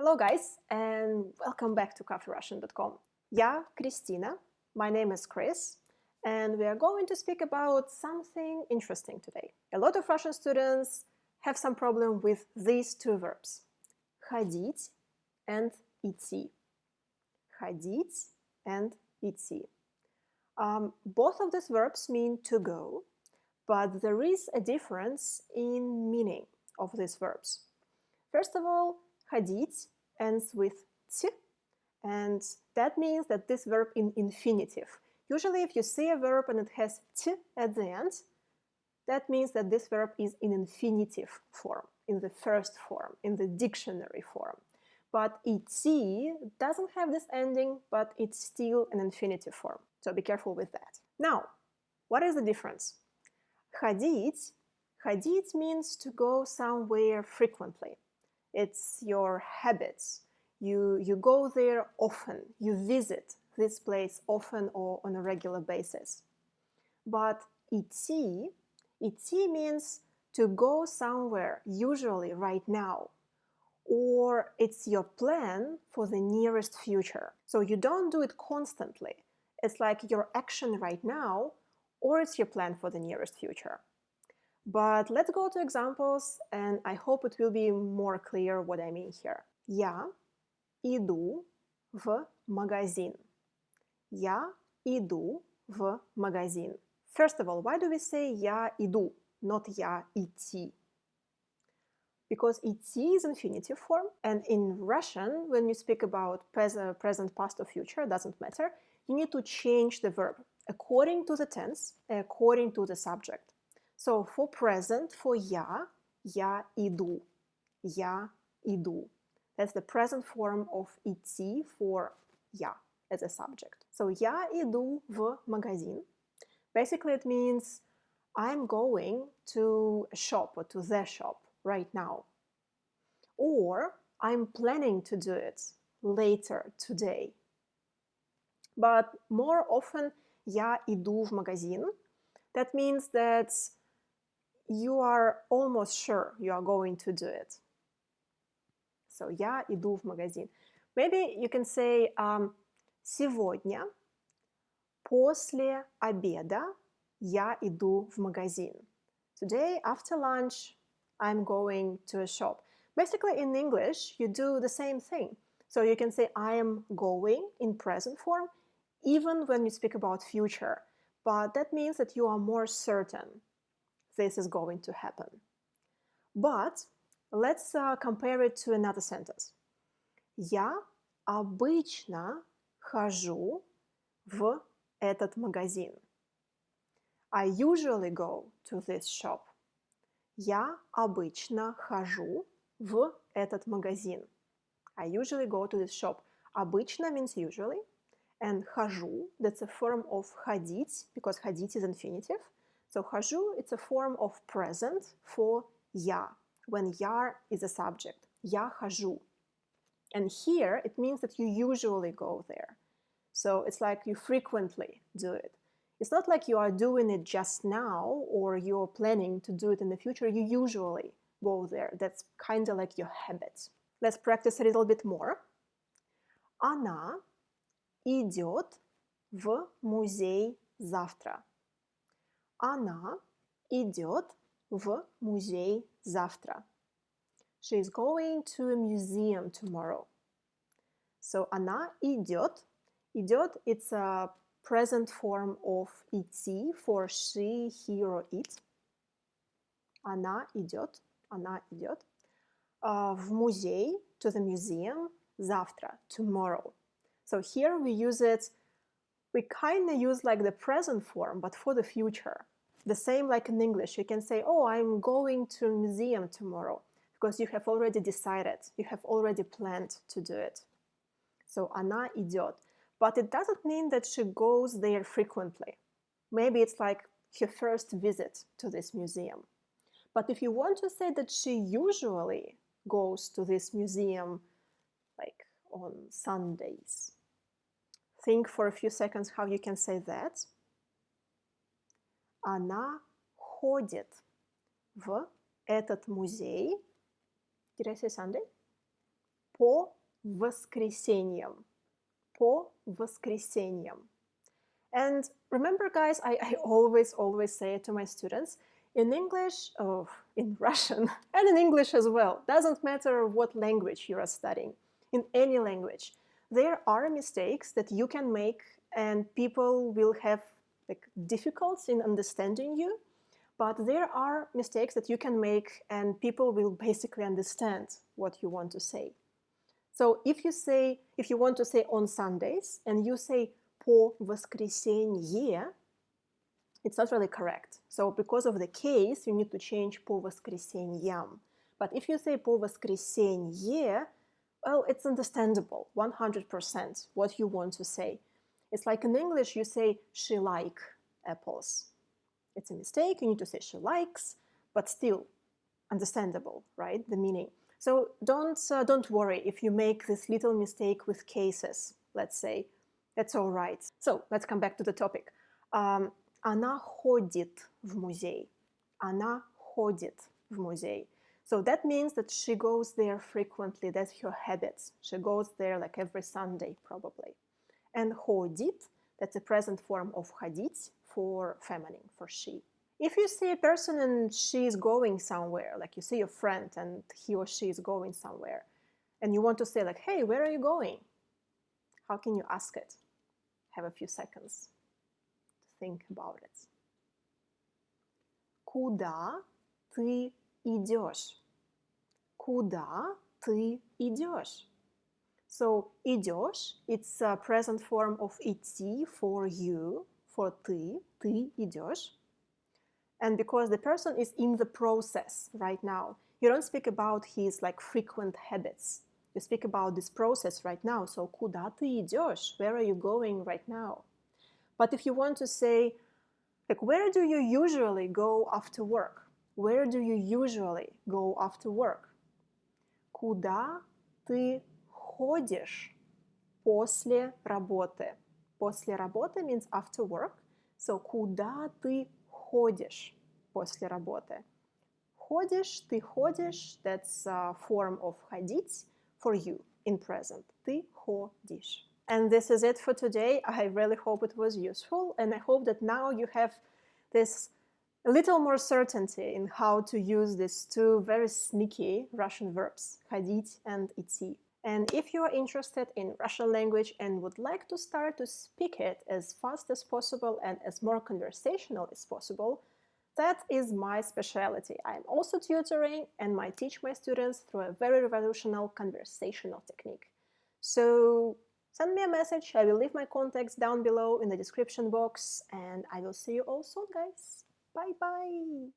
Hello guys, and welcome back to caferussian.com. Я Кристина, my name is Chris, and we are going to speak about something interesting today. A lot of Russian students have some problem with these two verbs, ходить and идти. Ходить and идти. Both of these verbs mean to go, but there is a difference in meaning of these verbs. First of all, ходить ends with t, and that means that this verb in infinitive. Usually if you see a verb and it has t at the end, that means that this verb is in infinitive form, in the first form, in the dictionary form. But идти doesn't have this ending, but it's still an infinitive form. So be careful with that. Now, what is the difference? Ходить means to go somewhere frequently. It's your habits. You go there often. You visit this place often or on a regular basis. But идти means to go somewhere, usually right now, or it's your plan for the nearest future. So you don't do it constantly. It's like your action right now, or it's your plan for the nearest future. But let's go to examples, and I hope it will be more clear what I mean here. Я иду в магазин. Я иду в магазин. First of all, why do we say я иду, not я идти? Because идти is infinitive form, and in Russian, when you speak about present, past, or future, doesn't matter, you need to change the verb according to the tense, according to the subject. So for present, for я иду. Я иду. That's the present form of идти for я as a subject. So я иду в магазин. Basically it means I'm going to a shop or to the shop right now. Or I'm planning to do it later today. But more often я иду в магазин. That means that you are almost sure you are going to do it. So я иду в магазин. Maybe you can say сегодня после обеда я иду в магазин. Today after lunch I'm going to a shop. Basically in English you do the same thing. So you can say I am going in present form even when you speak about future. But that means that you are more certain this is going to happen. But let's compare it to another sentence. Я обычно хожу в этот магазин. I usually go to this shop. Я обычно хожу в этот магазин. I usually go to this shop. Обычно means usually. And хожу, that's a form of ходить, because ходить is infinitive. So хожу, it's a form of present for я, when я is a subject. Я хожу. And here it means that you usually go there. So it's like you frequently do it. It's not like you are doing it just now or you're planning to do it in the future. You usually go there. That's kind of like your habit. Let's practice a little bit more. Она идет в музей завтра. Она идет в музей завтра. She is going to a museum tomorrow. So она идет. Идет, it's a present form of идти for she, he, or it. Она идет. Она идет. В музей, to the museum, завтра, tomorrow. So here we use it, we kind of use like the present form, but for the future. The same like in English, you can say, oh, I'm going to a museum tomorrow, because you have already decided, you have already planned to do it. So она идет. But it doesn't mean that she goes there frequently. Maybe it's like her first visit to this museum. But if you want to say that she usually goes to this museum like on Sundays, think for a few seconds how you can say that. Она ходит в этот музей. Did I say Sunday? по воскресеньям. По воскресеньям. And remember, guys, I always say it to my students, in English, in Russian, and in English as well, doesn't matter what language you are studying, in any language, there are mistakes that you can make and people will have like difficulties in understanding you, but there are mistakes that you can make and people will basically understand what you want to say. So if you want to say on Sundays and you say по воскресенье, it's not really correct. So because of the case, you need to change по воскресеньям. But if you say по воскресенье, well, it's understandable, 100% what you want to say. It's like in English, you say she like apples. It's a mistake, you need to say she likes, but still understandable, right? The meaning. So don't worry if you make this little mistake with cases, let's say. That's all right. So let's come back to the topic. Она ходит в музей. Она ходит в музей. So that means that she goes there frequently. That's her habit. She goes there like every Sunday, probably. And ходит, that's a present form of ходить for feminine, for she. If you see a person and she is going somewhere, like you see your friend and he or she is going somewhere, and you want to say like, hey, where are you going? How can you ask it? Have a few seconds to think about it. Куда ты идешь? Куда ты идешь? So идешь, it's a present form of идти for you, for ты идешь. And because the person is in the process right now, you don't speak about his like frequent habits. You speak about this process right now. So куда ты идешь? Where are you going right now? But if you want to say, like, where do you usually go after work? Where do you usually go after work? Куда ты ходишь после работы? После работы means after work. So куда ты ходишь после работы? Ходишь, ты ходишь, that's a form of ходить for you in present. Ты ходишь. And this is it for today. I really hope it was useful, and I hope that now you have this a little more certainty in how to use these two very sneaky Russian verbs, ходить and идти. And if you are interested in Russian language and would like to start to speak it as fast as possible and as more conversational as possible, that is my specialty. I'm also tutoring and I teach my students through a very revolutionary conversational technique. So send me a message. I will leave my contacts down below in the description box, and I will see you all soon, guys. Bye-bye.